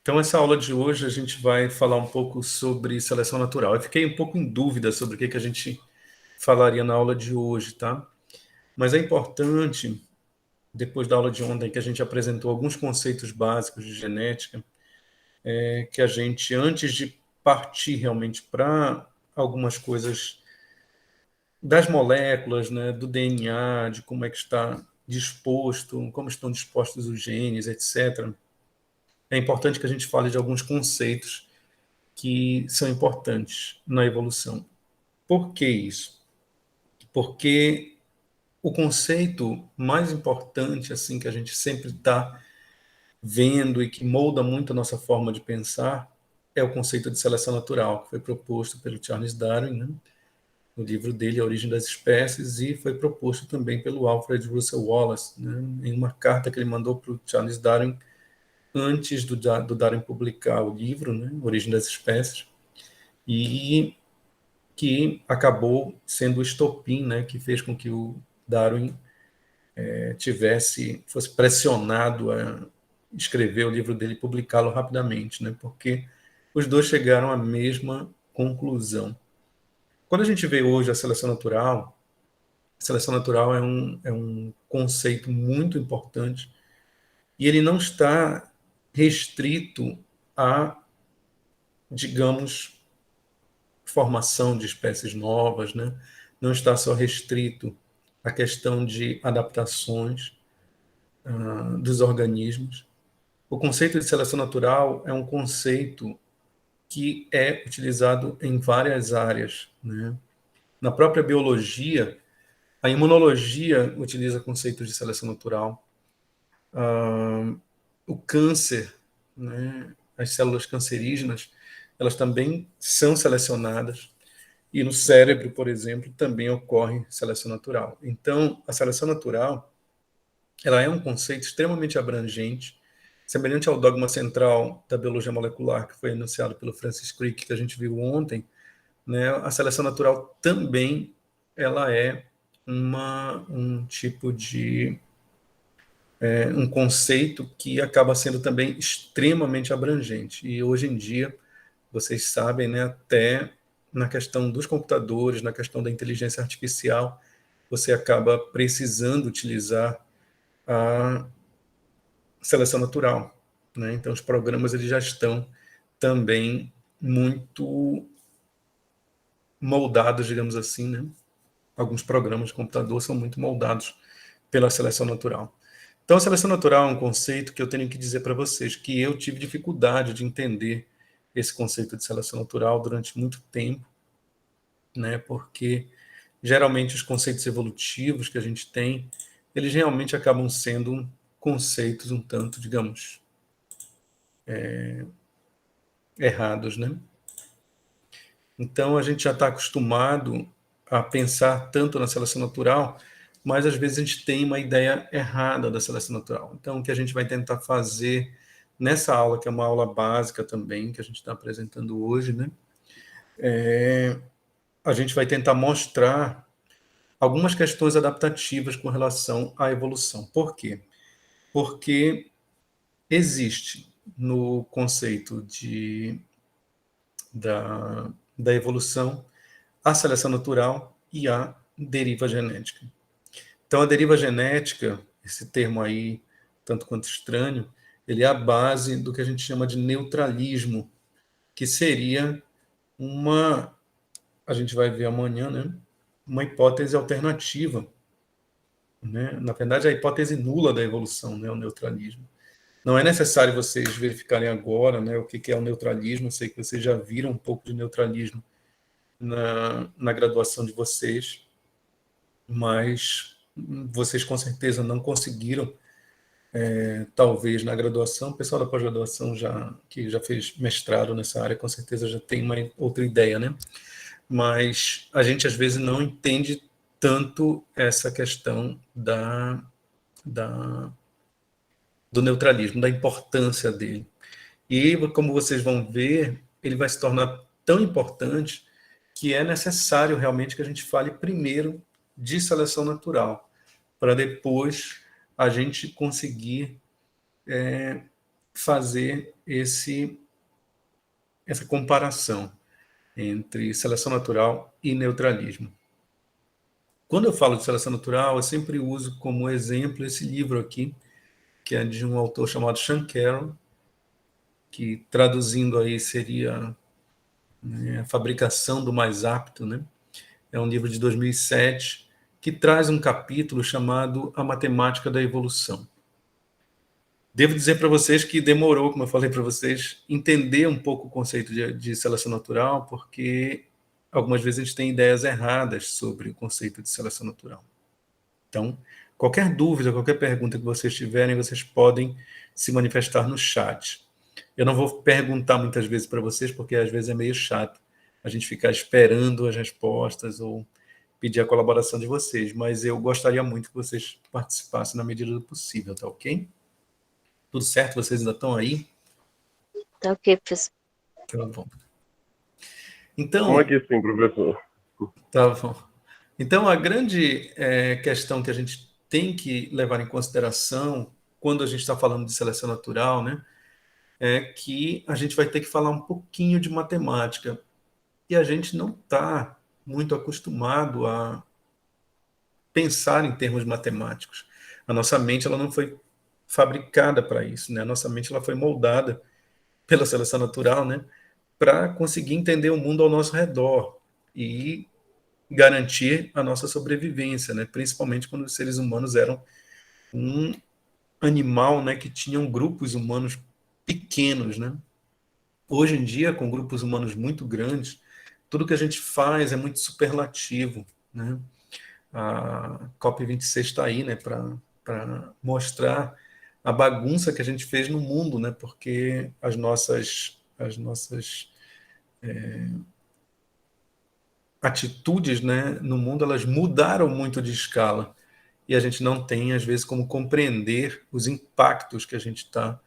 Então, essa aula de hoje a gente vai falar um pouco sobre seleção natural. Eu fiquei um pouco em dúvida sobre o que a gente falaria na aula de hoje, tá? Mas é importante, depois da aula de ontem, que a gente apresentou alguns conceitos básicos de genética, que a gente, antes de partir realmente para algumas coisas das moléculas, né, do DNA, de como é que está disposto, como estão dispostos os genes, etc., é importante que a gente fale de alguns conceitos que são importantes na evolução. Por que isso? Porque o conceito mais importante assim que a gente sempre está vendo e que molda muito a nossa forma de pensar é o conceito de seleção natural, que foi proposto pelo Charles Darwin, né, no livro dele A Origem das Espécies, e foi proposto também pelo Alfred Russel Wallace, né, em uma carta que ele mandou para o Charles Darwin antes do Darwin publicar o livro, né, Origem das Espécies, e que acabou sendo o estopim, né, que fez com que o Darwin fosse pressionado a escrever o livro dele e publicá-lo rapidamente, né, porque os dois chegaram à mesma conclusão. Quando a gente vê hoje a seleção natural é um conceito muito importante e ele não está restrito a, digamos, formação de espécies novas, né? Não está só restrito à questão de adaptações dos organismos. O conceito de seleção natural é um conceito que é utilizado em várias áreas, né? Na própria biologia, a imunologia utiliza conceitos de seleção natural. O câncer, né? As células cancerígenas, elas também são selecionadas. E no cérebro, por exemplo, também ocorre seleção natural. Então, a seleção natural, ela é um conceito extremamente abrangente, semelhante ao dogma central da biologia molecular que foi enunciado pelo Francis Crick, que a gente viu ontem, né? A seleção natural também ela é um tipo de um conceito que acaba sendo também extremamente abrangente. E hoje em dia, vocês sabem, né, até na questão dos computadores, na questão da inteligência artificial, você acaba precisando utilizar a seleção natural, né? Então, os programas eles já estão também muito moldados, digamos assim, né? Alguns programas de computador são muito moldados pela seleção natural. Então, a seleção natural é um conceito que eu tenho que dizer para vocês que eu tive dificuldade de entender esse conceito de seleção natural durante muito tempo, né? Porque geralmente os conceitos evolutivos que a gente tem, eles realmente acabam sendo conceitos um tanto, digamos, errados, né? Então a gente já está acostumado a pensar tanto na seleção natural, mas às vezes a gente tem uma ideia errada da seleção natural. Então o que a gente vai tentar fazer nessa aula, que é uma aula básica também, que a gente está apresentando hoje, né? A gente vai tentar mostrar algumas questões adaptativas com relação à evolução. Por quê? Porque existe no conceito da evolução a seleção natural e a deriva genética. Então, a deriva genética, esse termo aí, tanto quanto estranho, ele é a base do que a gente chama de neutralismo, que seria a gente vai ver amanhã, né, uma hipótese alternativa, né? Na verdade, a hipótese nula da evolução, né, o neutralismo. Não é necessário vocês verificarem agora, né, o que é o neutralismo. Eu sei que vocês já viram um pouco de neutralismo na graduação de vocês, mas vocês com certeza não conseguiram, talvez na graduação. O pessoal da pós-graduação que já fez mestrado nessa área, com certeza já tem uma outra ideia, né? Mas a gente às vezes não entende tanto essa questão da, do neutralismo, da importância dele. E, como vocês vão ver, ele vai se tornar tão importante que é necessário realmente que a gente fale primeiro de seleção natural, para depois a gente conseguir fazer essa comparação entre seleção natural e neutralismo. Quando eu falo de seleção natural, eu sempre uso como exemplo esse livro aqui, que é de um autor chamado Sean Carroll, que traduzindo aí seria, né, a fabricação do mais apto, né? É um livro de 2007 que traz um capítulo chamado A Matemática da Evolução. Devo dizer para vocês que demorou, como eu falei para vocês, entender um pouco o conceito de seleção natural, porque algumas vezes a gente tem ideias erradas sobre o conceito de seleção natural. Então, qualquer dúvida, qualquer pergunta que vocês tiverem, vocês podem se manifestar no chat. Eu não vou perguntar muitas vezes para vocês, porque às vezes é meio chato a gente ficar esperando as respostas ou pedir a colaboração de vocês, mas eu gostaria muito que vocês participassem na medida do possível, tá ok? Tudo certo? Vocês ainda estão aí? Tá ok, professor. Tá bom. Como é Então, que sim, professor? tá bom. Então, a grande questão que a gente tem que levar em consideração quando a gente está falando de seleção natural, né, é que a gente vai ter que falar um pouquinho de matemática. E a gente não está muito acostumado a pensar em termos matemáticos. A nossa mente ela não foi fabricada para isso, né? A nossa mente ela foi moldada pela seleção natural, né, para conseguir entender o mundo ao nosso redor e garantir a nossa sobrevivência, né? Principalmente quando os seres humanos eram um animal, né, que tinham grupos humanos pequenos, né? Hoje em dia, com grupos humanos muito grandes, tudo que a gente faz é muito superlativo, né? A COP26 está aí, né, para mostrar a bagunça que a gente fez no mundo, né? Porque as nossas atitudes, né, no mundo elas mudaram muito de escala e a gente não tem às vezes como compreender os impactos que a gente está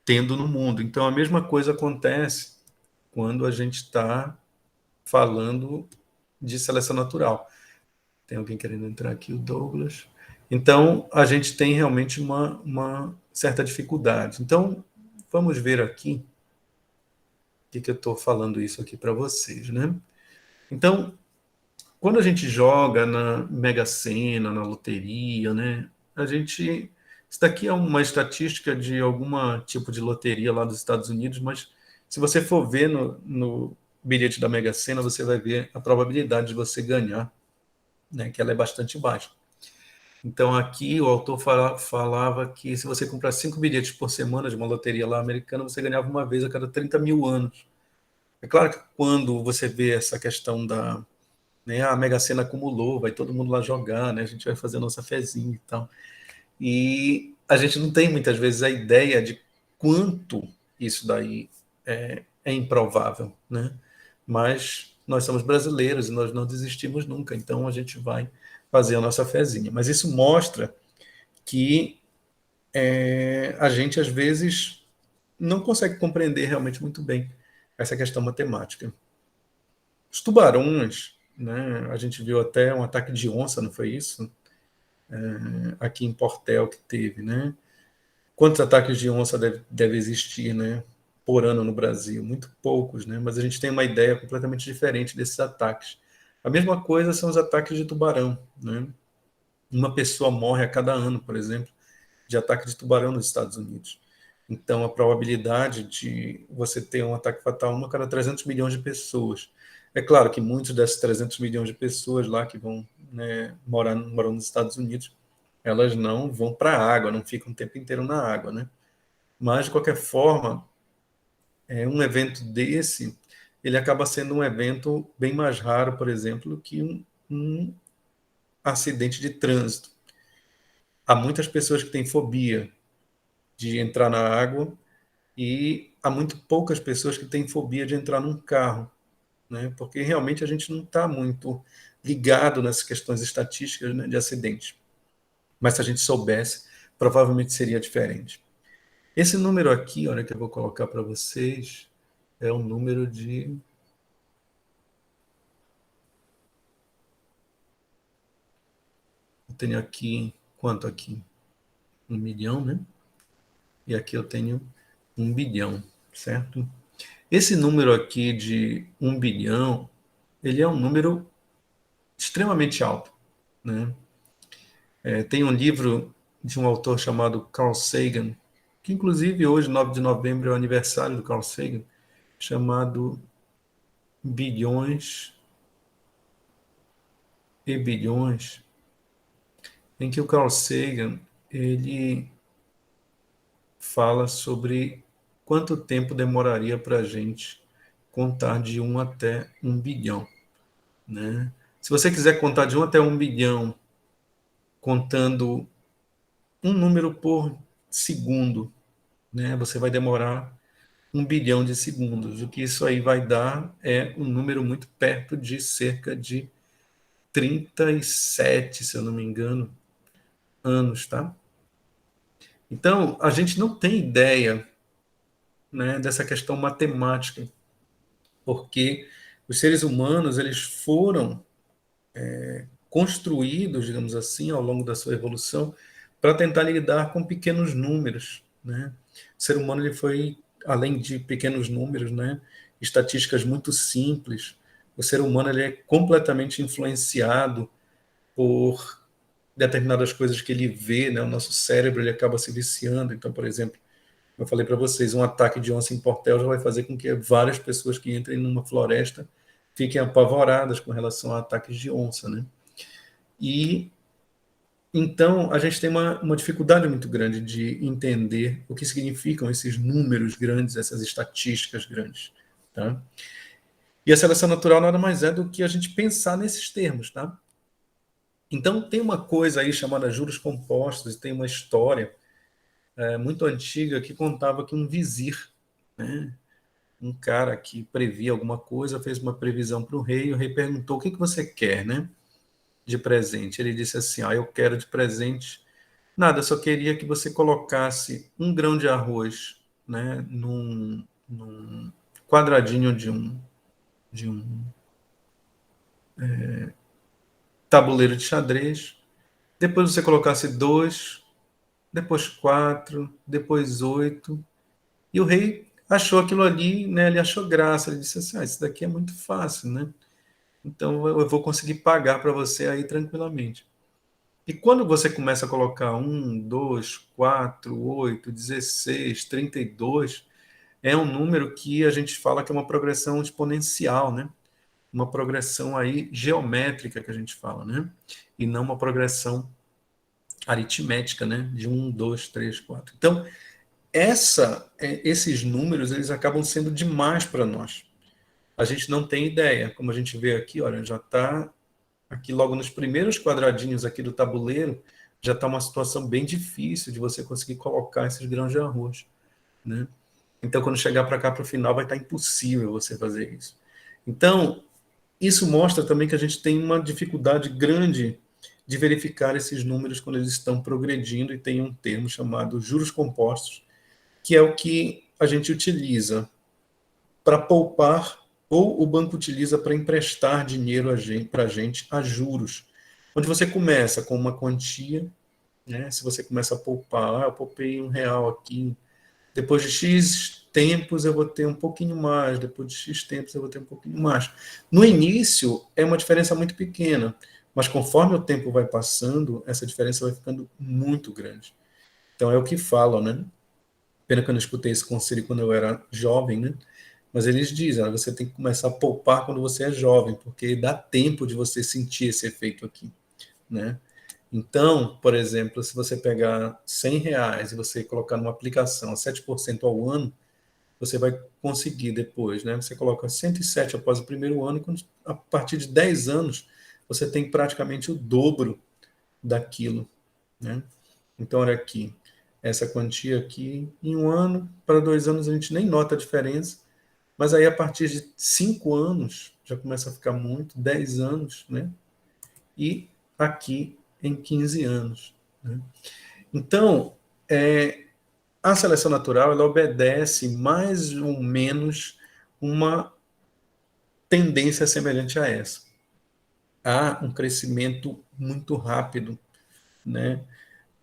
tendo no mundo. Então a mesma coisa acontece quando a gente está falando de seleção natural. Tem alguém querendo entrar aqui, o Douglas. Então a gente tem realmente uma certa dificuldade. Então vamos ver aqui o que eu estou falando isso aqui para vocês, né? Então quando a gente joga na Mega Sena, na loteria, né? A gente. Isso daqui é uma estatística de algum tipo de loteria lá dos Estados Unidos, mas se você for ver no bilhete da Mega Sena, você vai ver a probabilidade de você ganhar, né? Que ela é bastante baixa. Então aqui o autor falava que se você comprar 5 bilhetes por semana de uma loteria lá americana, você ganhava uma vez a cada 30 mil anos. É claro que quando você vê essa questão da, né? A Mega Sena acumulou, vai todo mundo lá jogar, né? A gente vai fazer a nossa fezinha e tal. E a gente não tem muitas vezes a ideia de quanto isso daí é improvável, né? Mas nós somos brasileiros e nós não desistimos nunca, então a gente vai fazer a nossa fezinha. Mas isso mostra que a gente às vezes não consegue compreender realmente muito bem essa questão matemática. Os tubarões, né? A gente viu até um ataque de onça, não foi isso? Aqui em Portel que teve, né? Quantos ataques de onça deve existir, né? Por ano no Brasil? Muito poucos, né? Mas a gente tem uma ideia completamente diferente desses ataques. A mesma coisa são os ataques de tubarão, né? Uma pessoa morre a cada ano, por exemplo, de ataque de tubarão nos Estados Unidos. Então, a probabilidade de você ter um ataque fatal uma a cada 300 milhões de pessoas. É claro que muitos desses 300 milhões de pessoas lá que vão, né, moram nos Estados Unidos, elas não vão para a água, não ficam o tempo inteiro na água, né? Mas, de qualquer forma, um evento desse, ele acaba sendo um evento bem mais raro, por exemplo, que um acidente de trânsito. Há muitas pessoas que têm fobia de entrar na água e há muito poucas pessoas que têm fobia de entrar num carro, né? Porque realmente a gente não está muito ligado nessas questões estatísticas, né, de acidentes. Mas se a gente soubesse, provavelmente seria diferente. Esse número aqui, olha, que eu vou colocar para vocês, é o número de. Eu tenho aqui, quanto aqui? 1 milhão, né? E aqui eu tenho 1 bilhão, certo? Esse número aqui de 1 bilhão, ele é um número extremamente alto, né? Tem um livro de um autor chamado Carl Sagan, que inclusive hoje, 9 de novembro, é o aniversário do Carl Sagan, chamado Bilhões e Bilhões, em que o Carl Sagan ele fala sobre quanto tempo demoraria para a gente contar de 1 até 1 bilhão, né? Se você quiser contar de 1 até 1 bilhão, contando um número por segundo, né, você vai demorar 1 bilhão de segundos. O que isso aí vai dar é um número muito perto de cerca de 37, se eu não me engano, anos, tá? Então, a gente não tem ideia, né, dessa questão matemática, porque os seres humanos eles foram construídos, digamos assim, ao longo da sua evolução, para tentar lidar com pequenos números, né? O ser humano ele foi, além de pequenos números, né, estatísticas muito simples. O ser humano ele é completamente influenciado por determinadas coisas que ele vê, né? O nosso cérebro ele acaba se viciando. Então, por exemplo, eu falei para vocês, um ataque de onça em Portel já vai fazer com que várias pessoas que entrem numa floresta fiquem apavoradas com relação a ataques de onça, né? E então a gente tem uma dificuldade muito grande de entender o que significam esses números grandes, essas estatísticas grandes, tá? E a seleção natural nada mais é do que a gente pensar nesses termos, tá? Então tem uma coisa aí chamada juros compostos, e tem uma história muito antiga que contava que um vizir, né, um cara que previa alguma coisa, fez uma previsão para o rei, e o rei perguntou: o que que você quer, né, de presente? Ele disse assim: eu quero de presente nada, eu só queria que você colocasse um grão de arroz, né, num quadradinho de um tabuleiro de xadrez, depois você colocasse 2, depois 4, depois 8, e o rei achou aquilo ali, né, ele achou graça, ele disse assim: isso daqui é muito fácil, né? Então eu vou conseguir pagar para você aí tranquilamente. E quando você começa a colocar 1, 2, 4, 8, 16, 32, é um número que a gente fala que é uma progressão exponencial, né? Uma progressão aí geométrica que a gente fala, né? E não uma progressão aritmética, né? De 1, 2, 3, 4. Então, esses números eles acabam sendo demais para nós. A gente não tem ideia. Como a gente vê aqui, olha, já está aqui logo nos primeiros quadradinhos aqui do tabuleiro, já está uma situação bem difícil de você conseguir colocar esses grãos de arroz, né? Então, quando chegar para cá, para o final, vai estar impossível você fazer isso. Então, isso mostra também que a gente tem uma dificuldade grande de verificar esses números quando eles estão progredindo, e tem um termo chamado juros compostos, que é o que a gente utiliza para poupar, ou o banco utiliza para emprestar dinheiro para a gente a juros. Onde você começa com uma quantia, né? Se você começa a poupar, eu poupei R$ 1 aqui, depois de X tempos eu vou ter um pouquinho mais, depois de X tempos eu vou ter um pouquinho mais. No início é uma diferença muito pequena, mas conforme o tempo vai passando, essa diferença vai ficando muito grande. Então é o que falam, né? Pena que eu não escutei esse conselho quando eu era jovem, né? Mas eles dizem: você tem que começar a poupar quando você é jovem, porque dá tempo de você sentir esse efeito aqui, né? Então, por exemplo, se você pegar R$ 100 e você colocar numa aplicação a 7% ao ano, você vai conseguir depois, né? Você coloca 107 após o primeiro ano, e a partir de 10 anos, você tem praticamente o dobro daquilo, né? Então, olha aqui, essa quantia aqui, em 1 ano, para 2 anos a gente nem nota a diferença, mas aí a partir de 5 anos já começa a ficar muito, 10 anos, né? E aqui em 15 anos, né? Então, a seleção natural ela obedece mais ou menos uma tendência semelhante a essa. Há um crescimento muito rápido, né?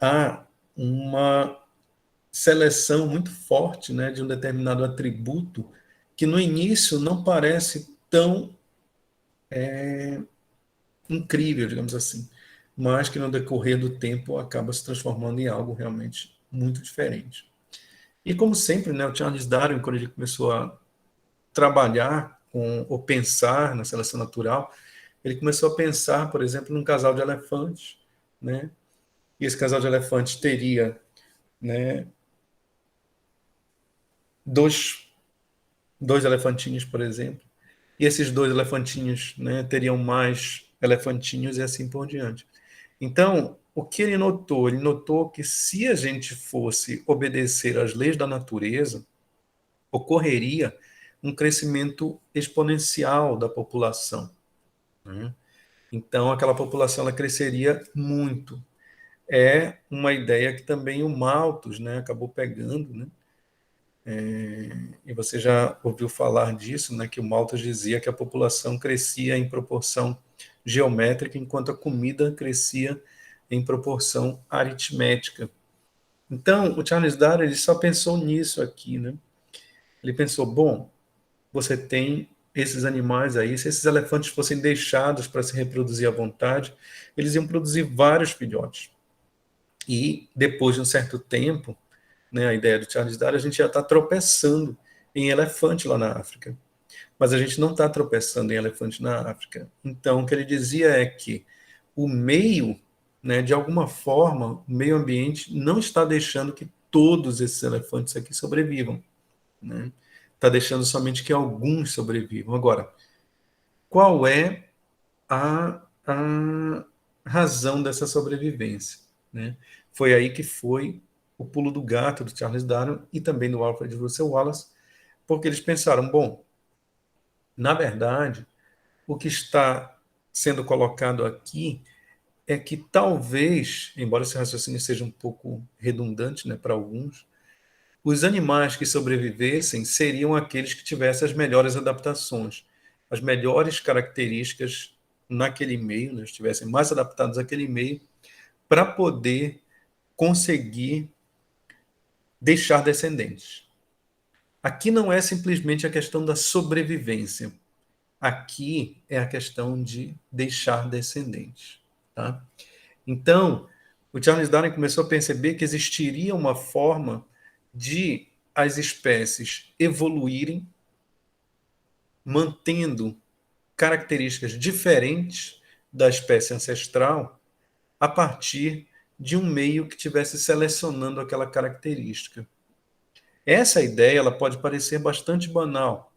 Há uma seleção muito forte, né, de um determinado atributo que no início não parece tão incrível, digamos assim, mas que no decorrer do tempo acaba se transformando em algo realmente muito diferente. E como sempre, né, o Charles Darwin, quando ele começou a trabalhar com, ou pensar na seleção natural, ele começou a pensar, por exemplo, num casal de elefantes, né? E esse casal de elefantes teria, né, dois, dois elefantinhos, por exemplo, e esses dois elefantinhos, né, teriam mais elefantinhos e assim por diante. Então, o que ele notou? Ele notou que se a gente fosse obedecer às leis da natureza, ocorreria um crescimento exponencial da população, né? Então, aquela população ela cresceria muito. É uma ideia que também o Malthus, né, acabou pegando, né? E você já ouviu falar disso, né, que o Malthus dizia que a população crescia em proporção geométrica, enquanto a comida crescia em proporção aritmética. Então, o Charles Darwin ele só pensou nisso aqui, né? Ele pensou, bom, você tem esses animais aí, se esses elefantes fossem deixados para se reproduzir à vontade, eles iam produzir vários filhotes. E depois de um certo tempo, né, a ideia do Charles Darwin, a gente já está tropeçando em elefante lá na África. Mas a gente não está tropeçando em elefante na África. Então, o que ele dizia é que o meio, né, de alguma forma, o meio ambiente não está deixando que todos esses elefantes aqui sobrevivam, né? Está deixando somente que alguns sobrevivam. Agora, qual é a razão dessa sobrevivência, né? Foi aí que foi o pulo do gato do Charles Darwin e também do Alfred Russel Wallace, porque eles pensaram, bom, na verdade, o que está sendo colocado aqui é que talvez, embora esse raciocínio seja um pouco redundante, né, para alguns, os animais que sobrevivessem seriam aqueles que tivessem as melhores adaptações, as melhores características naquele meio, né, estivessem mais adaptados àquele meio, para poder conseguir deixar descendentes. Aqui não é simplesmente a questão da sobrevivência. Aqui é a questão de deixar descendentes. Tá? Então, o Charles Darwin começou a perceber que existiria uma forma de as espécies evoluírem, mantendo características diferentes da espécie ancestral a partir de um meio que estivesse selecionando aquela característica. Essa ideia ela pode parecer bastante banal,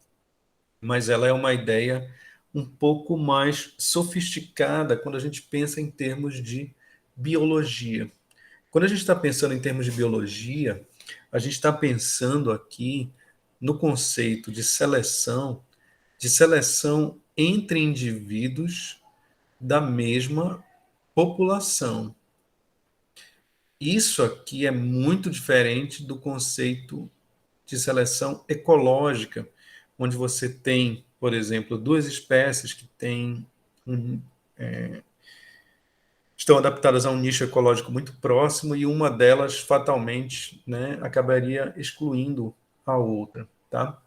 mas ela é uma ideia um pouco mais sofisticada quando a gente pensa em termos de biologia. Quando a gente está pensando em termos de biologia, a gente está pensando aqui no conceito de seleção entre indivíduos da mesma população. Isso aqui é muito diferente do conceito de seleção ecológica, onde você tem, por exemplo, duas espécies que têm estão adaptadas a um nicho ecológico muito próximo e uma delas fatalmente, né, acabaria excluindo a outra, tá?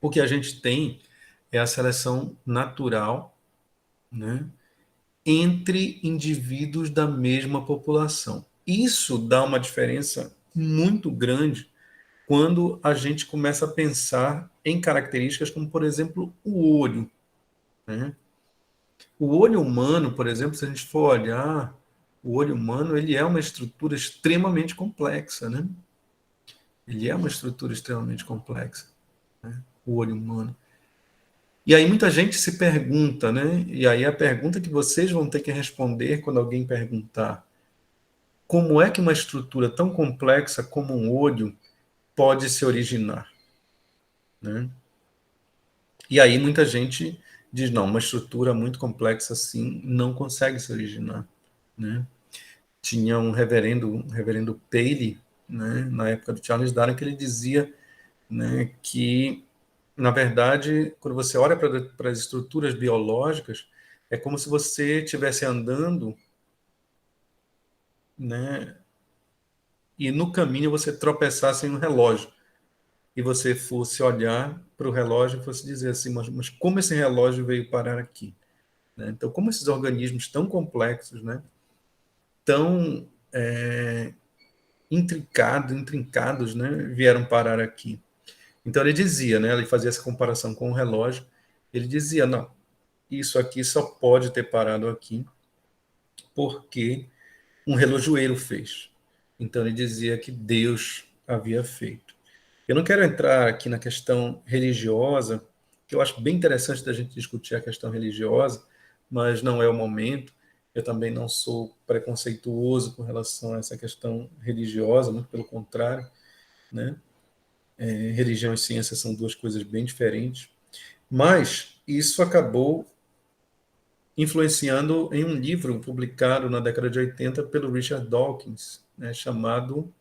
O que a gente tem é a seleção natural, né, entre indivíduos da mesma população. Isso dá uma diferença muito grande quando a gente começa a pensar em características como, por exemplo, o olho, né? O olho humano, por exemplo, se a gente for olhar, o olho humano ele é uma estrutura extremamente complexa, né? Ele é uma estrutura extremamente complexa, né? O olho humano. E aí muita gente se pergunta, né? E aí a pergunta que vocês vão ter que responder quando alguém perguntar: como é que uma estrutura tão complexa como um olho pode se originar, né? E aí muita gente diz, não, uma estrutura muito complexa assim não consegue se originar, né? Tinha um reverendo Paley, né, na época do Charles Darwin, que ele dizia, né, que, na verdade, quando você olha para as estruturas biológicas, é como se você estivesse andando, né, e no caminho você tropeçasse em um relógio, e você fosse olhar para o relógio e fosse dizer assim, mas como esse relógio veio parar aqui? Né? Então, como esses organismos tão complexos, né, tão intrincados, né, vieram parar aqui? Então ele dizia, né, ele fazia essa comparação com o relógio, ele dizia, não, isso aqui só pode ter parado aqui porque um relojoeiro fez. Então ele dizia que Deus havia feito. Eu não quero entrar aqui na questão religiosa, que eu acho bem interessante da gente discutir a questão religiosa, mas não é o momento. Eu também não sou preconceituoso com relação a essa questão religiosa, muito pelo contrário, né? Religião e ciência são duas coisas bem diferentes. Mas isso acabou influenciando em um livro publicado na década de 80 pelo Richard Dawkins, né, chamado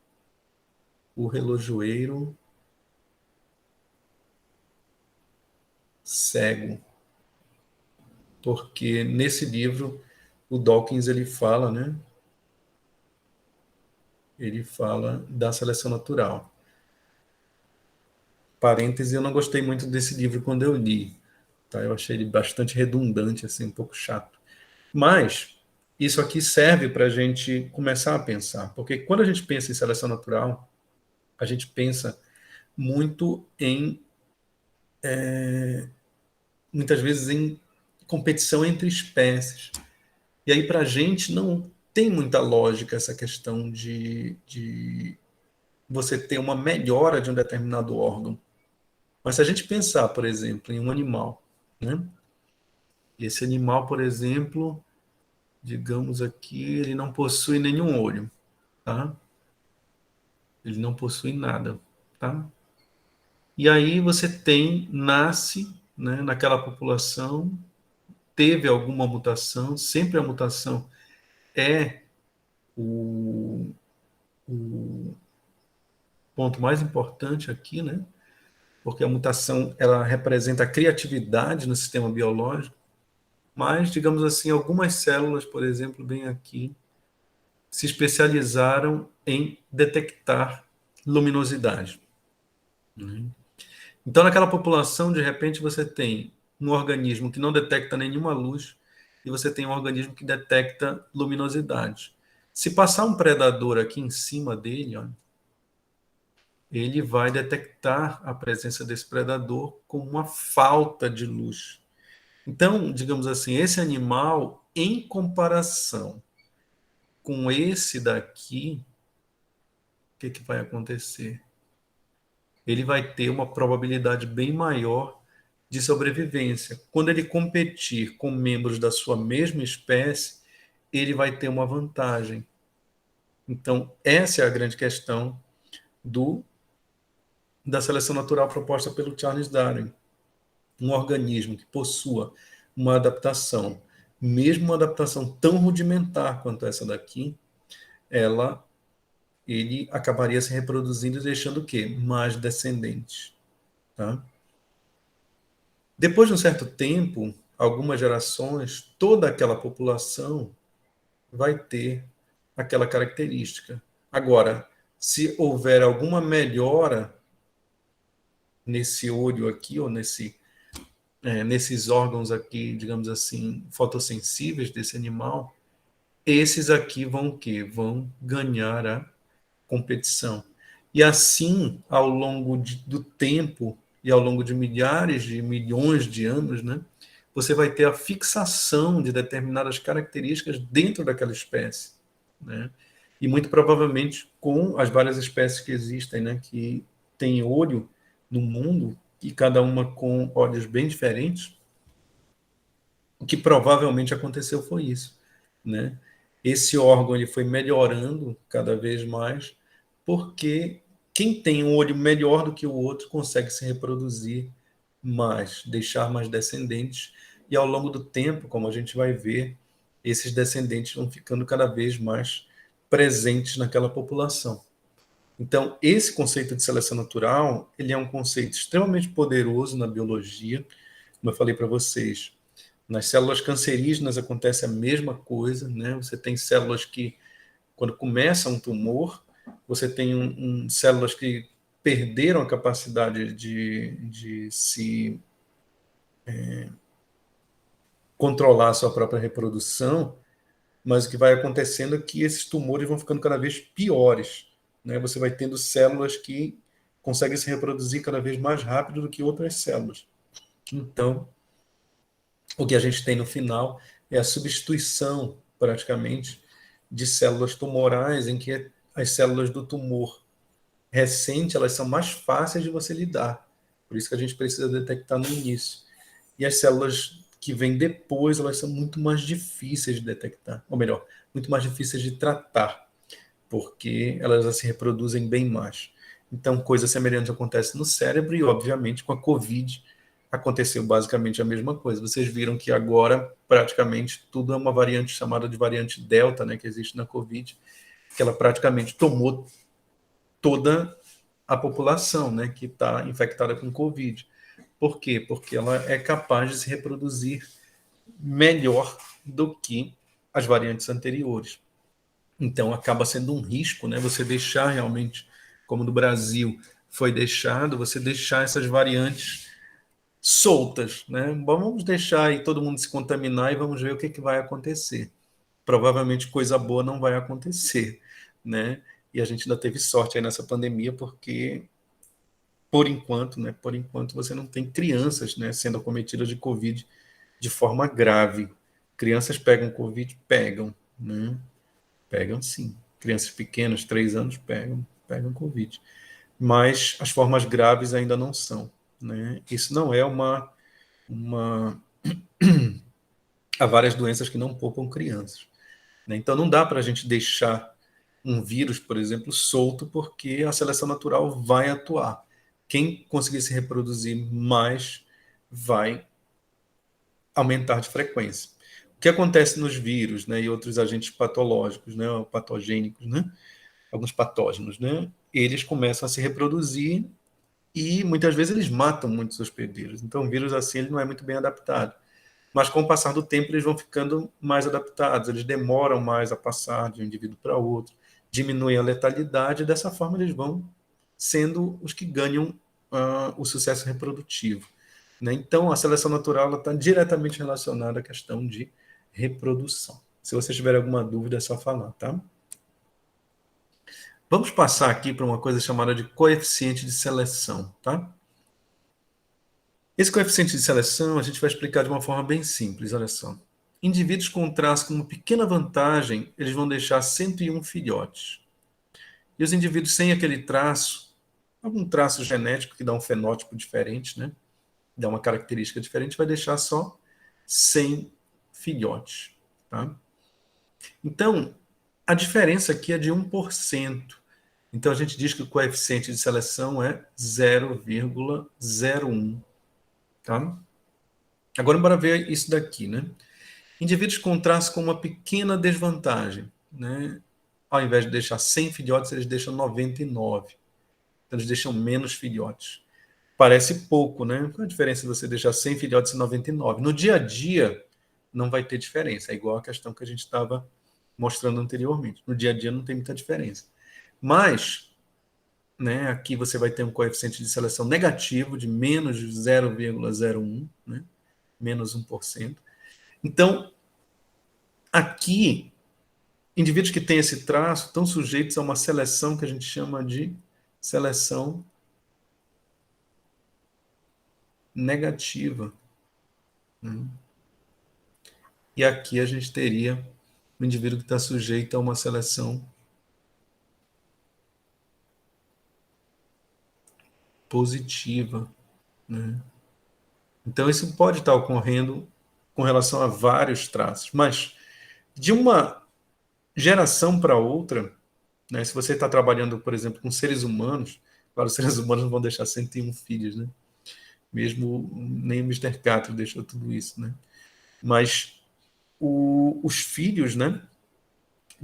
O Relojoeiro Cego. Porque nesse livro o Dawkins ele fala, né? Ele fala da seleção natural. Parêntese, eu não gostei muito desse livro quando eu li, tá? Eu achei ele bastante redundante, assim, um pouco chato. Mas isso aqui serve para a gente começar a pensar, porque quando a gente pensa em seleção natural, a gente pensa muito em, muitas vezes, em competição entre espécies. E aí, para a gente, não tem muita lógica essa questão de você ter uma melhora de um determinado órgão. Mas se a gente pensar, por exemplo, em um animal, né? Esse animal, por exemplo, digamos aqui, ele não possui nenhum olho, tá? Ele não possui nada, tá? E aí você nasce, né, naquela população, teve alguma mutação, sempre a mutação é o, o ponto mais importante aqui, né? Porque a mutação ela representa a criatividade no sistema biológico, mas, digamos assim, algumas células, por exemplo, bem aqui, se especializaram em detectar luminosidade. Né? Então, naquela população, de repente, você tem um organismo que não detecta nenhuma luz e você tem um organismo que detecta luminosidade. Se passar um predador aqui em cima dele, ó, ele vai detectar a presença desse predador como uma falta de luz. Então, digamos assim, esse animal, em comparação com esse daqui, o que, que vai acontecer? Ele vai ter uma probabilidade bem maior de sobrevivência. Quando ele competir com membros da sua mesma espécie, ele vai ter uma vantagem. Então, essa é a grande questão da seleção natural proposta pelo Charles Darwin. Um organismo que possua uma adaptação, mesmo uma adaptação tão rudimentar quanto essa daqui, ele acabaria se reproduzindo e deixando o quê? Mais descendentes. Tá? Depois de um certo tempo, algumas gerações, toda aquela população vai ter aquela característica. Agora, se houver alguma melhora nesse olho aqui, ou nesses órgãos aqui, digamos assim, fotossensíveis desse animal, esses aqui vão o quê? Vão ganhar a competição. E assim, ao longo do tempo e ao longo de milhares de milhões de anos, né, você vai ter a fixação de determinadas características dentro daquela espécie. Né? E muito provavelmente com as várias espécies que existem, né, que têm olho no mundo, e cada uma com olhos bem diferentes, o que provavelmente aconteceu foi isso. Né? Esse órgão ele foi melhorando cada vez mais, porque quem tem um olho melhor do que o outro consegue se reproduzir mais, deixar mais descendentes, e ao longo do tempo, como a gente vai ver, esses descendentes vão ficando cada vez mais presentes naquela população. Então, esse conceito de seleção natural, ele é um conceito extremamente poderoso na biologia, como eu falei para vocês. Nas células cancerígenas acontece a mesma coisa, né? Você tem células que, quando começa um tumor, você tem células que perderam a capacidade de se controlar a sua própria reprodução, mas o que vai acontecendo é que esses tumores vão ficando cada vez piores, né? Você vai tendo células que conseguem se reproduzir cada vez mais rápido do que outras células. Então, o que a gente tem no final é a substituição, praticamente, de células tumorais, em que as células do tumor recente, elas são mais fáceis de você lidar. Por isso que a gente precisa detectar no início. E as células que vêm depois, elas são muito mais difíceis de detectar. Ou melhor, muito mais difíceis de tratar, porque elas se reproduzem bem mais. Então, coisa semelhante acontece no cérebro e, obviamente, com a COVID aconteceu basicamente a mesma coisa. Vocês viram que agora, praticamente, tudo é uma variante chamada de variante Delta, né, que existe na COVID, que ela praticamente tomou toda a população, né, que está infectada com COVID. Por quê? Porque ela é capaz de se reproduzir melhor do que as variantes anteriores. Então, acaba sendo um risco, né, você deixar realmente, como no Brasil foi deixado, você deixar essas variantes soltas, né? Vamos deixar aí todo mundo se contaminar e vamos ver o que vai acontecer. Provavelmente coisa boa não vai acontecer, né? E a gente ainda teve sorte aí nessa pandemia, porque por enquanto, né? Por enquanto você não tem crianças, né, sendo acometidas de Covid de forma grave. Crianças pegam Covid? Pegam, né? Pegam sim. Crianças pequenas, 3 anos, pegam Covid. Mas as formas graves ainda não são, né? Isso não é uma... Há várias doenças que não poupam crianças, né? Então não dá para a gente deixar um vírus, por exemplo, solto, porque a seleção natural vai atuar. Quem conseguir se reproduzir mais vai aumentar de frequência. O que acontece nos vírus, né, e outros agentes patológicos, né, ou patogênicos, né, alguns patógenos, né, eles começam a se reproduzir e muitas vezes eles matam muitos hospedeiros. Então, o vírus assim ele não é muito bem adaptado. Mas com o passar do tempo eles vão ficando mais adaptados, eles demoram mais a passar de um indivíduo para outro, diminuem a letalidade e dessa forma eles vão sendo os que ganham o sucesso reprodutivo, né? Então, a seleção natural está diretamente relacionada à questão de reprodução. Se vocês tiverem alguma dúvida, é só falar, tá? Vamos passar aqui para uma coisa chamada de coeficiente de seleção, tá? Esse coeficiente de seleção a gente vai explicar de uma forma bem simples, olha só. Indivíduos com traço com uma pequena vantagem, eles vão deixar 101 filhotes. E os indivíduos sem aquele traço, algum traço genético que dá um fenótipo diferente, né? Dá uma característica diferente, vai deixar só 100 filhotes. Tá? Então, a diferença aqui é de 1%. Então, a gente diz que o coeficiente de seleção é 0,01. Tá? Agora, bora ver isso daqui. Né? Indivíduos com traço com uma pequena desvantagem. Né? Ao invés de deixar 100 filhotes, eles deixam 99. Então, eles deixam menos filhotes. Parece pouco, né? Qual a diferença de você deixar 100 filhotes e 99? No dia a dia, não vai ter diferença. É igual a questão que a gente estava mostrando anteriormente. No dia a dia não tem muita diferença. Mas, né, aqui você vai ter um coeficiente de seleção negativo de menos 0,01, né? Menos 1%. Então, aqui, indivíduos que têm esse traço estão sujeitos a uma seleção que a gente chama de seleção negativa. Né? E aqui a gente teria um indivíduo que está sujeito a uma seleção positiva. Né? Então, isso pode estar ocorrendo com relação a vários traços, mas de uma geração para outra, né, se você está trabalhando, por exemplo, com seres humanos, claro, os seres humanos não vão deixar 101 filhos, né? Mesmo nem o Mr. Catra deixou tudo isso, né? Mas os filhos, né?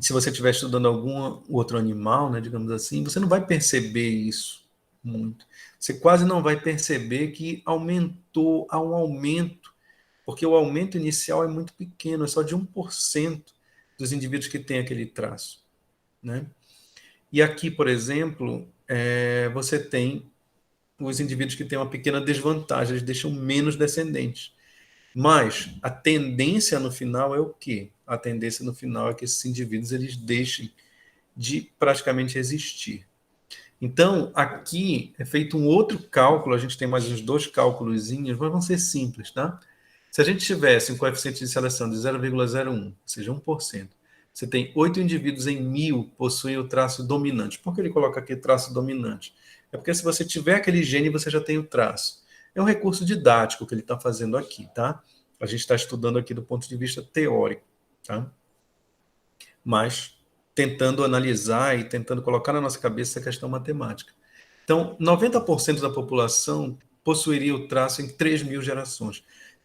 Se você estiver estudando algum outro animal, né, digamos assim, você não vai perceber isso muito. Você quase não vai perceber que há um aumento, porque o aumento inicial é muito pequeno, é só de 1% dos indivíduos que têm aquele traço. Né? E aqui, por exemplo, você tem os indivíduos que têm uma pequena desvantagem, eles deixam menos descendentes. Mas a tendência no final é o quê? A tendência no final é que esses indivíduos eles deixem de praticamente existir. Então, aqui é feito um outro cálculo, a gente tem mais uns 2 cálculozinhos, mas vão ser simples, tá? Se a gente tivesse um coeficiente de seleção de 0,01, ou seja, 1%, você tem 8 indivíduos em 1000 possuem o traço dominante. Por que ele coloca aqui traço dominante? É porque se você tiver aquele gene, você já tem o traço. É um recurso didático que ele está fazendo aqui, tá? A gente está estudando aqui do ponto de vista teórico, tá? Mas tentando analisar e tentando colocar na nossa cabeça essa questão matemática. Então, 90% da população possuiria o traço em 3.000 gerações.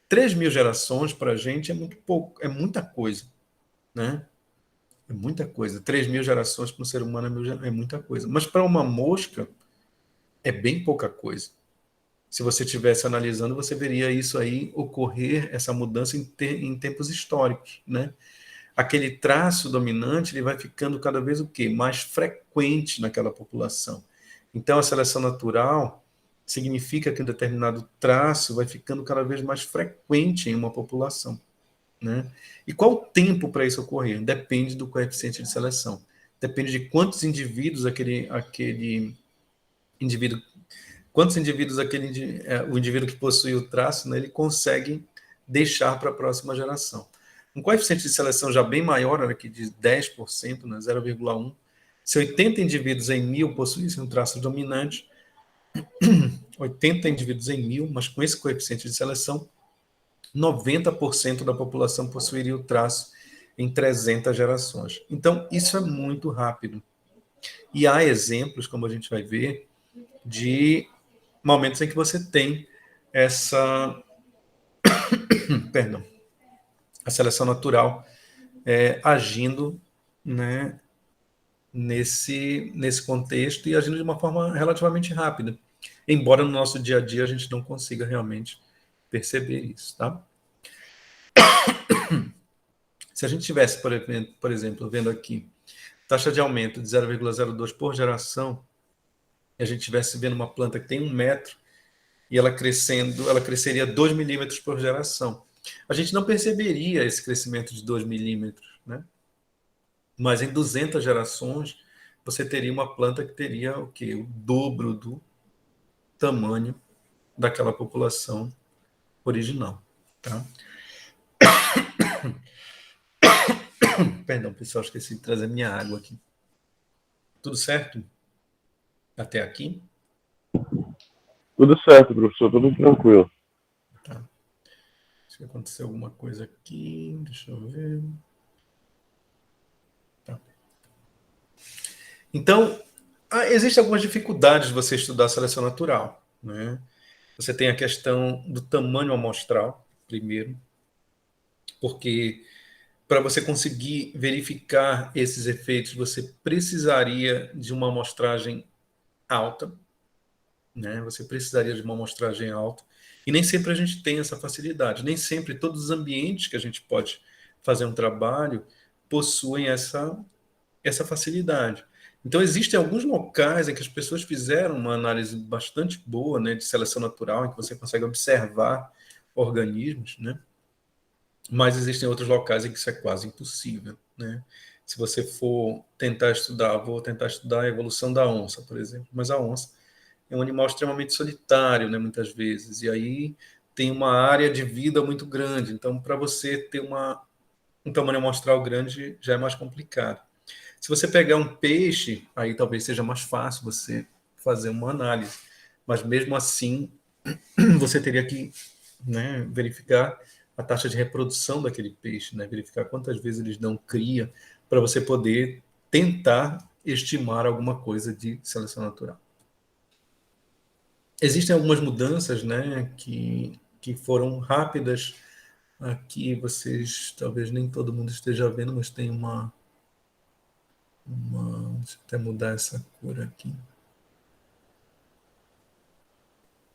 3.000 gerações, para a gente, é muito pouco, é muita coisa, né? É muita coisa. 3.000 gerações para um ser humano é muita coisa. Mas para uma mosca, é bem pouca coisa. Se você estivesse analisando, você veria isso aí ocorrer, essa mudança em tempos históricos, né? Aquele traço dominante ele vai ficando cada vez o quê? Mais frequente naquela população. Então, a seleção natural significa que um determinado traço vai ficando cada vez mais frequente em uma população, né? E qual o tempo para isso ocorrer? Depende do coeficiente de seleção. Depende de quantos indivíduos aquele indivíduo, quantos indivíduos o indivíduo que possui o traço, né, ele consegue deixar para a próxima geração. Um coeficiente de seleção já bem maior, aqui de 10%, né, 0,1, se 80 indivíduos em 1000 possuíssem um traço dominante, 80 indivíduos em 1000, mas com esse coeficiente de seleção, 90% da população possuiria o traço em 300 gerações. Então, isso é muito rápido. E há exemplos, como a gente vai ver, de momentos em que você tem essa perdão, a seleção natural agindo, né, nesse contexto e agindo de uma forma relativamente rápida, embora no nosso dia a dia a gente não consiga realmente perceber isso, tá? Se a gente tivesse, por exemplo, vendo aqui taxa de aumento de 0,02 por geração, e a gente estivesse vendo uma planta que tem 1 metro e ela crescendo, ela cresceria 2 milímetros por geração. A gente não perceberia esse crescimento de 2 milímetros, né? Mas em 200 gerações, você teria uma planta que teria o quê? O dobro do tamanho daquela população original. Tá? Perdão, pessoal, esqueci de trazer minha água aqui. Tudo certo? Até aqui? Tudo certo, professor, tudo tranquilo. Tá. Se acontecer alguma coisa aqui, deixa eu ver. Tá. Então, existem algumas dificuldades de você estudar a seleção natural, né? Você tem a questão do tamanho amostral, primeiro, porque para você conseguir verificar esses efeitos, você precisaria de uma amostragem alta, né? Você precisaria de uma amostragem alta, e nem sempre a gente tem essa facilidade, nem sempre todos os ambientes que a gente pode fazer um trabalho possuem essa facilidade. Então, existem alguns locais em que as pessoas fizeram uma análise bastante boa, né, de seleção natural, em que você consegue observar organismos, né? Mas existem outros locais em que isso é quase impossível, né? Se você for tentar estudar, vou tentar estudar a evolução da onça, por exemplo, mas a onça é um animal extremamente solitário, né, muitas vezes, e aí tem uma área de vida muito grande, então para você ter um tamanho amostral grande já é mais complicado. Se você pegar um peixe, aí talvez seja mais fácil você fazer uma análise, mas mesmo assim você teria que, né, verificar a taxa de reprodução daquele peixe, né, verificar quantas vezes eles dão cria, para você poder tentar estimar alguma coisa de seleção natural. Existem algumas mudanças, né, que foram rápidas. Aqui vocês, talvez nem todo mundo esteja vendo, mas tem deixa eu até mudar essa cor aqui.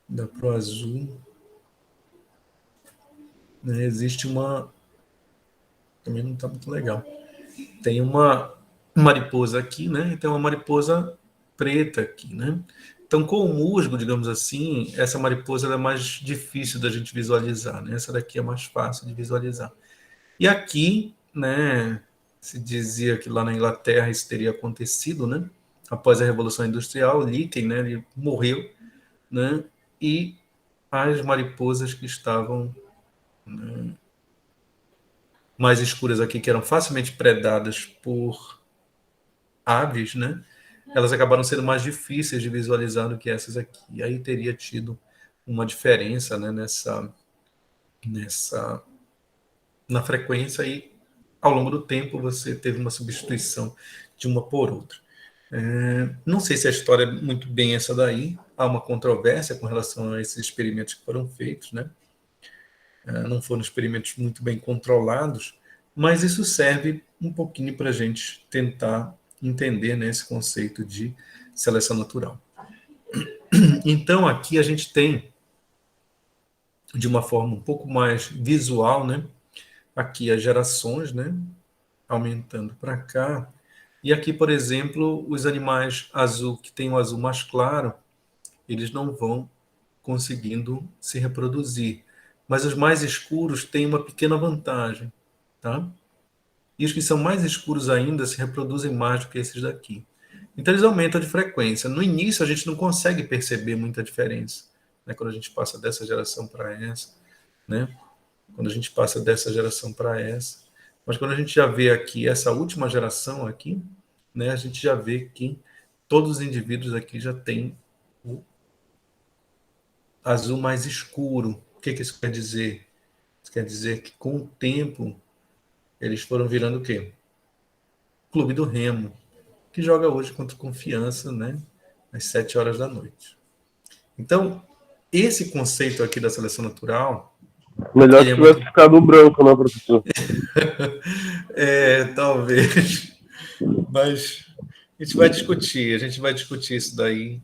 Dá para o azul. Né, existe uma... Também não está muito legal. Tem uma mariposa aqui, né? E tem uma mariposa preta aqui, né? Então, com o musgo, digamos assim, essa mariposa ela é mais difícil da gente visualizar, né? Essa daqui é mais fácil de visualizar. E aqui, né, se dizia que lá na Inglaterra isso teria acontecido, né? Após a Revolução Industrial, Líquen, né, ele morreu, né? E as mariposas que estavam, né, mais escuras aqui, que eram facilmente predadas por aves, né? Elas acabaram sendo mais difíceis de visualizar do que essas aqui. E aí teria tido uma diferença, né, nessa na frequência e ao longo do tempo você teve uma substituição de uma por outra. Não sei se a história é muito bem essa daí. Há uma controvérsia com relação a esses experimentos que foram feitos, né? Não foram experimentos muito bem controlados, mas isso serve um pouquinho para a gente tentar entender, né, esse conceito de seleção natural. Então, aqui a gente tem, de uma forma um pouco mais visual, né, aqui as gerações, né, aumentando para cá. E aqui, por exemplo, os animais azul, que tem o azul mais claro, eles não vão conseguindo se reproduzir. Mas os mais escuros têm uma pequena vantagem, tá? E os que são mais escuros ainda se reproduzem mais do que esses daqui. Então eles aumentam de frequência. No início a gente não consegue perceber muita diferença, né? Quando a gente passa dessa geração para essa, né? Quando a gente passa dessa geração para essa. Mas quando a gente já vê aqui essa última geração aqui, né? A gente já vê que todos os indivíduos aqui já têm o azul mais escuro. O que isso quer dizer? Isso quer dizer que com o tempo eles foram virando o quê? Clube do Remo, que joga hoje contra Confiança, né? Às 7 horas da noite. Então, esse conceito aqui da seleção natural, Melhor ele se é tivesse muito... ficado branco, né, professor? talvez. Mas a gente vai discutir isso daí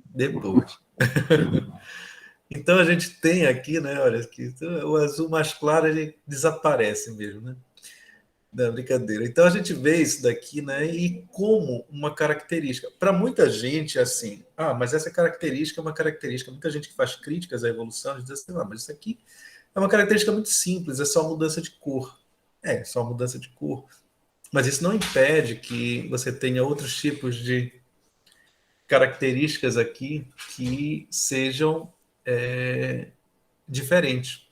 depois. Então a gente tem aqui, né? Olha, aqui, o azul mais claro ele desaparece mesmo, né? Da brincadeira. Então a gente vê isso daqui, né? E como uma característica. Para muita gente, assim, mas essa característica é uma característica. Muita gente que faz críticas à evolução diz assim, mas isso aqui é uma característica muito simples, é só mudança de cor. É, só mudança de cor. Mas isso não impede que você tenha outros tipos de características aqui que sejam diferentes.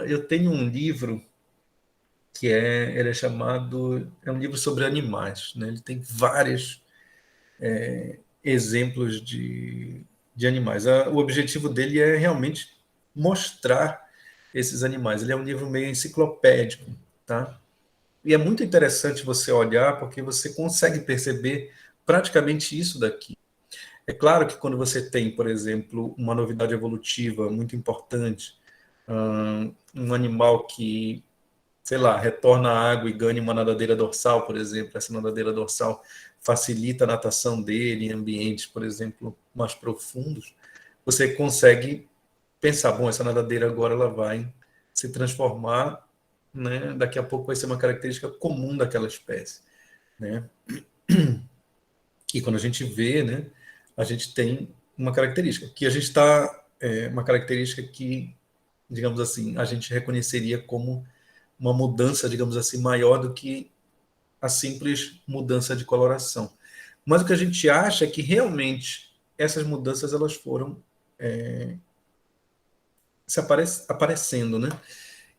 Eu tenho um livro que ele é chamado, é um livro sobre animais, né? Ele tem vários exemplos de animais. O objetivo dele é realmente mostrar esses animais. Ele é um livro meio enciclopédico, tá? E é muito interessante você olhar porque você consegue perceber praticamente isso daqui. É claro que quando você tem, por exemplo, uma novidade evolutiva muito importante, um animal que, sei lá, retorna à água e ganha uma nadadeira dorsal, por exemplo, essa nadadeira dorsal facilita a natação dele em ambientes, por exemplo, mais profundos, você consegue pensar, bom, essa nadadeira agora ela vai se transformar, né? Daqui a pouco vai ser uma característica comum daquela espécie, né? E quando a gente vê, né, a gente tem uma característica que a gente está, uma característica que, digamos assim, a gente reconheceria como uma mudança, digamos assim, maior do que a simples mudança de coloração. Mas o que a gente acha é que realmente essas mudanças elas foram aparecendo, né?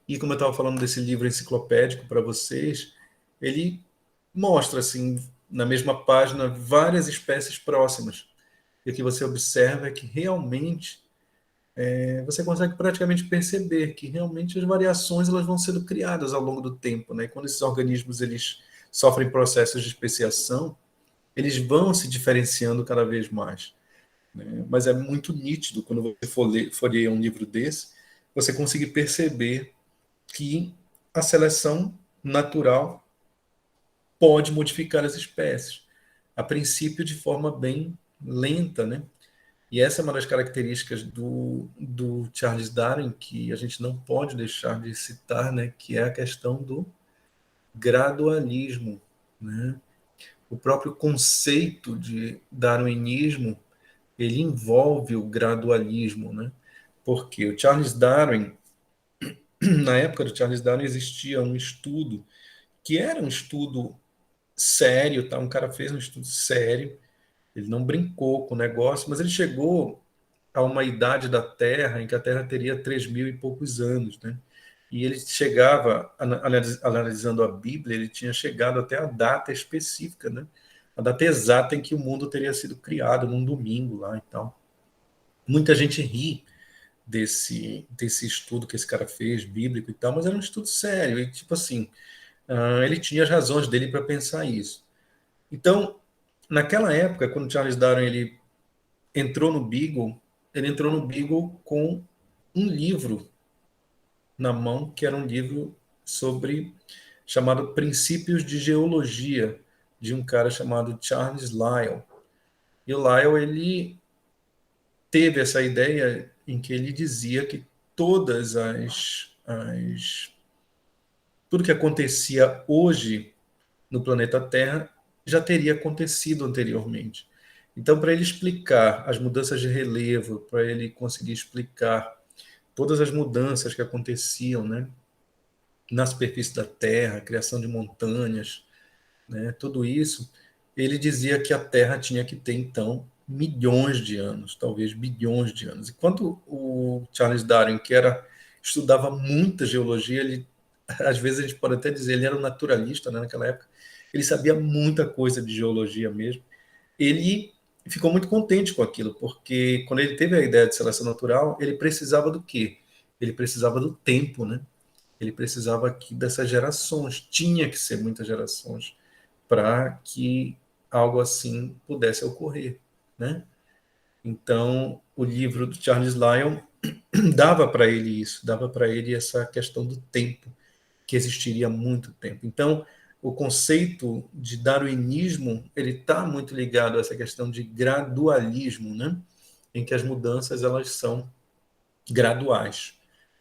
E como eu estava falando desse livro enciclopédico para vocês, ele mostra assim na mesma página várias espécies próximas. E o que você observa é que realmente você consegue praticamente perceber que realmente as variações elas vão sendo criadas ao longo do tempo, né? E quando esses organismos eles sofrem processos de especiação, eles vão se diferenciando cada vez mais, né? Mas é muito nítido quando você folheia um livro desse, você conseguir perceber que a seleção natural pode modificar as espécies, a princípio de forma bem lenta, né? E essa é uma das características do Charles Darwin que a gente não pode deixar de citar, né? Que é a questão do gradualismo, né? O próprio conceito de darwinismo, ele envolve o gradualismo, né? Porque o Charles Darwin, na época do Charles Darwin, existia um estudo que era um estudo sério, tá? Um cara fez um estudo sério, ele não brincou com o negócio, mas ele chegou a uma idade da Terra em que a Terra teria 3.000 e poucos anos, né? E ele chegava, analisando a Bíblia, ele tinha chegado até a data específica, né? A data exata em que o mundo teria sido criado, num domingo lá e tal. Muita gente ri desse estudo que esse cara fez, bíblico e tal, mas era um estudo sério, e tipo assim, ele tinha as razões dele para pensar isso. Então, naquela época, quando Charles Darwin ele entrou no Beagle, ele entrou no Beagle com um livro na mão, que era um livro sobre chamado Princípios de Geologia, de um cara chamado Charles Lyell. E o Lyell ele teve essa ideia em que ele dizia que todas tudo que acontecia hoje no planeta Terra já teria acontecido anteriormente. Então, para ele explicar as mudanças de relevo, para ele conseguir explicar todas as mudanças que aconteciam, né, na superfície da Terra, a criação de montanhas, né, tudo isso, ele dizia que a Terra tinha que ter, então, milhões de anos, talvez bilhões de anos. Enquanto o Charles Darwin, estudava muita geologia, ele, às vezes a gente pode até dizer, ele era um naturalista, né, naquela época, ele sabia muita coisa de geologia mesmo. Ele ficou muito contente com aquilo, porque quando ele teve a ideia de seleção natural, ele precisava do quê? Ele precisava do tempo, né? Ele precisava aqui dessas gerações, tinha que ser muitas gerações para que algo assim pudesse ocorrer, né? Então, o livro do Charles Lyell dava para ele isso, dava para ele essa questão do tempo, que existiria há muito tempo. Então, o conceito de darwinismo, ele está muito ligado a essa questão de gradualismo, né? Em que as mudanças elas são graduais,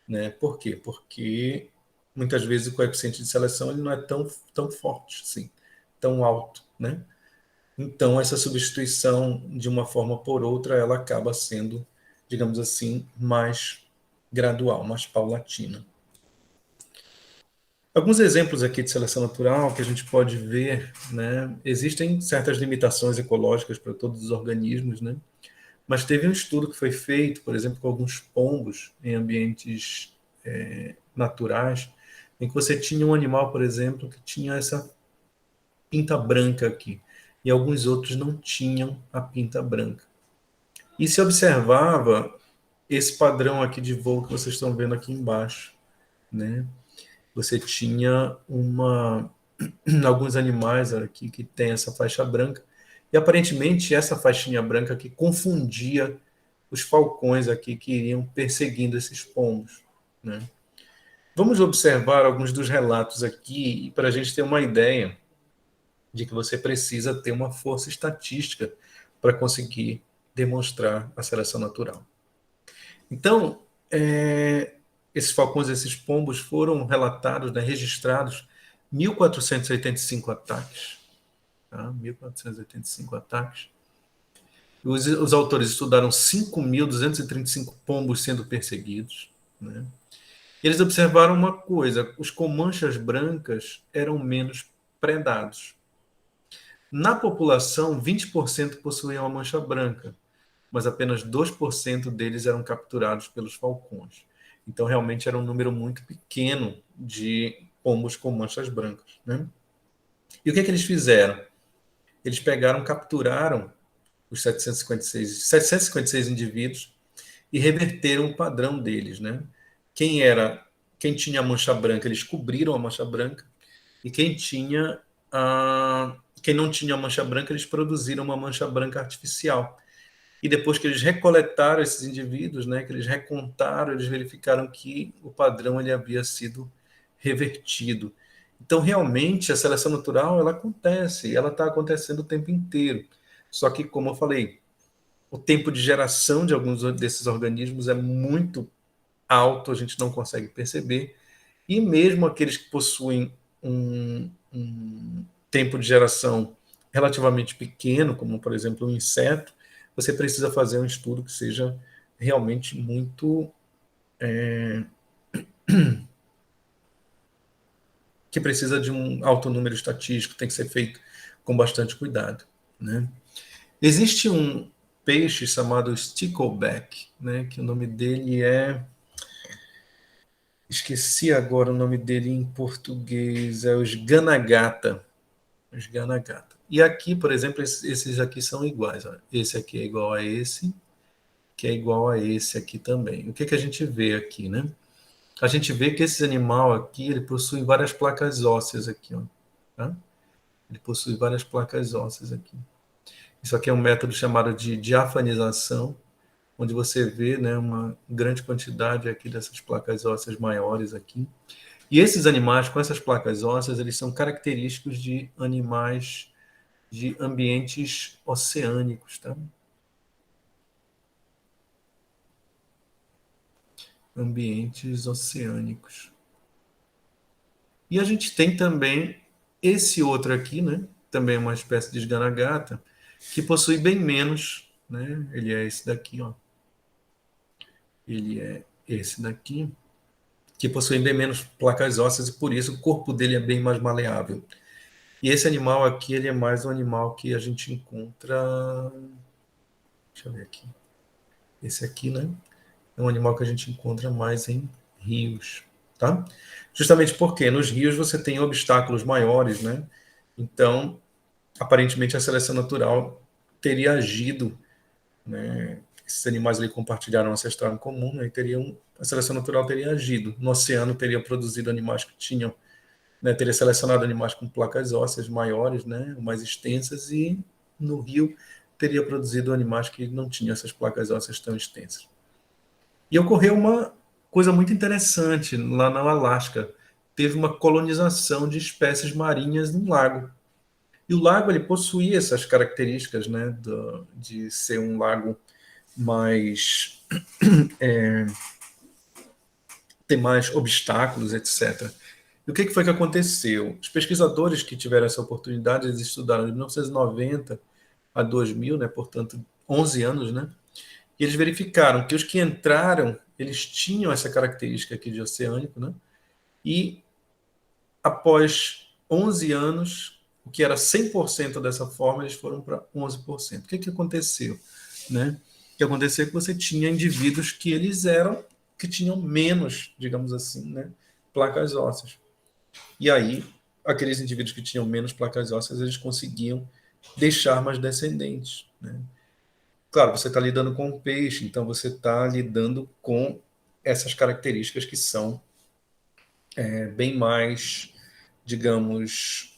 né? Por quê? Porque muitas vezes o coeficiente de seleção ele não é tão forte, assim, tão alto, né? Então essa substituição de uma forma por outra, ela acaba sendo, digamos assim, mais gradual, mais paulatina. Alguns exemplos aqui de seleção natural que a gente pode ver, né? Existem certas limitações ecológicas para todos os organismos, né? Mas teve um estudo que foi feito, por exemplo, com alguns pombos em ambientes naturais, em que você tinha um animal, por exemplo, que tinha essa pinta branca aqui, e alguns outros não tinham a pinta branca. E se observava esse padrão aqui de voo que vocês estão vendo aqui embaixo, né? Você tinha alguns animais aqui que tem essa faixa branca, e aparentemente essa faixinha branca aqui confundia os falcões aqui que iriam perseguindo esses pombos, né? Vamos observar alguns dos relatos aqui para a gente ter uma ideia de que você precisa ter uma força estatística para conseguir demonstrar a seleção natural. Então, esses falcões, esses pombos foram relatados, né, registrados 1.485 ataques. Tá? 1.485 ataques. Os autores estudaram 5.235 pombos sendo perseguidos, né? Eles observaram uma coisa: os com manchas brancas eram menos predados. Na população, 20% possuíam a mancha branca, mas apenas 2% deles eram capturados pelos falcões. Então, realmente era um número muito pequeno de pombos com manchas brancas, né? E o que eles fizeram? Eles capturaram os 756 indivíduos e reverteram o padrão deles, né? Quem tinha a mancha branca, eles cobriram a mancha branca, e quem não tinha a mancha branca, eles produziram uma mancha branca artificial. E depois que eles recoletaram esses indivíduos, né, que eles recontaram, eles verificaram que o padrão ele havia sido revertido. Então, realmente, a seleção natural ela acontece, ela está acontecendo o tempo inteiro. Só que, como eu falei, o tempo de geração de alguns desses organismos é muito alto, a gente não consegue perceber, e mesmo aqueles que possuem tempo de geração relativamente pequeno, como, por exemplo, um inseto, você precisa fazer um estudo que seja realmente muito... que precisa de um alto número estatístico, tem que ser feito com bastante cuidado, né? Existe um peixe chamado stickleback, né, que o nome dele é... Esqueci agora o nome dele em português, é os Ganagata. Os Ganagata. E aqui, por exemplo, esses aqui são iguais. Ó. Esse aqui é igual a esse, que é igual a esse aqui também. O que, que a gente vê aqui, né? A gente vê que esse animal aqui, ele possui várias placas ósseas aqui, ó. Tá? Ele possui várias placas ósseas aqui. Isso aqui é um método chamado de diafanização, onde você vê, né, uma grande quantidade aqui dessas placas ósseas maiores aqui. E esses animais com essas placas ósseas, eles são característicos de animais de ambientes oceânicos, tá? Ambientes oceânicos. E a gente tem também esse outro aqui, né? Também é uma espécie de esganagata, que possui bem menos, né? Ele é esse daqui, ó. Ele é esse daqui, que possui bem menos placas ósseas e por isso o corpo dele é bem mais maleável. E esse animal aqui, ele é mais um animal que a gente encontra... Deixa eu ver aqui. Esse aqui, né? É um animal que a gente encontra mais em rios, tá? Justamente porque nos rios você tem obstáculos maiores, né? Então, aparentemente, a seleção natural teria agido, né? Esses animais ali compartilharam um ancestral em comum, né? A seleção natural teria agido. No oceano teria produzido animais que tinham, né? Teria selecionado animais com placas ósseas maiores, né? Mais extensas, e no rio teria produzido animais que não tinham essas placas ósseas tão extensas. E ocorreu uma coisa muito interessante lá no Alasca. Teve uma colonização de espécies marinhas no lago. E o lago ele possuía essas características, né, de ser um lago mais ter mais obstáculos, etc. E o que foi que aconteceu? Os pesquisadores que tiveram essa oportunidade, eles estudaram de 1990 a 2000, né, portanto, 11 anos, né? E eles verificaram que os que entraram, eles tinham essa característica aqui de oceânico, né? E após 11 anos, o que era 100% dessa forma, eles foram para 11%. O que aconteceu? Né? O que aconteceu é que você tinha indivíduos que eles eram, que tinham menos, digamos assim, né, placas ósseas. E aí, aqueles indivíduos que tinham menos placas ósseas, eles conseguiam deixar mais descendentes, né? Claro, você está lidando com um peixe, então você está lidando com essas características que são bem mais, digamos,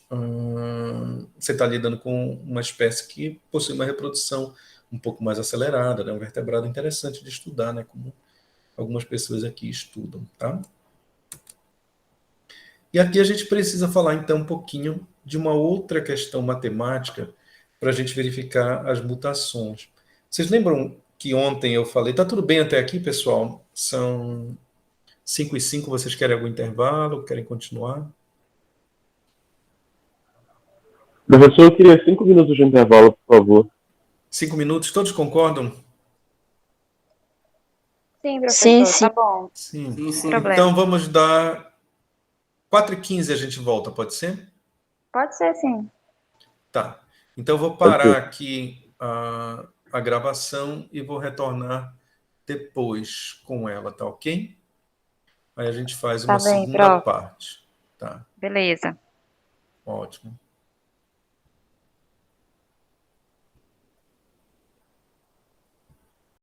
você está lidando com uma espécie que possui uma reprodução um pouco mais acelerada, né? Um vertebrado interessante de estudar, né? Como algumas pessoas aqui estudam, tá? E aqui a gente precisa falar, então, um pouquinho de uma outra questão matemática para a gente verificar as mutações. Vocês lembram que ontem eu falei... Tá tudo bem até aqui, pessoal? São 5h05, vocês querem algum intervalo? Querem continuar? Professor, eu queria 5 minutos de intervalo, por favor. 5 minutos, todos concordam? Sim, professor, Sim. tá bom. Sim. Sim. Então vamos dar 4h15 a gente volta, pode ser? Pode ser, sim. Tá. Então eu vou parar aqui a gravação e vou retornar depois com ela, tá ok? Aí a gente faz uma Tá bem, segunda prof. parte. Tá, Beleza. ótimo.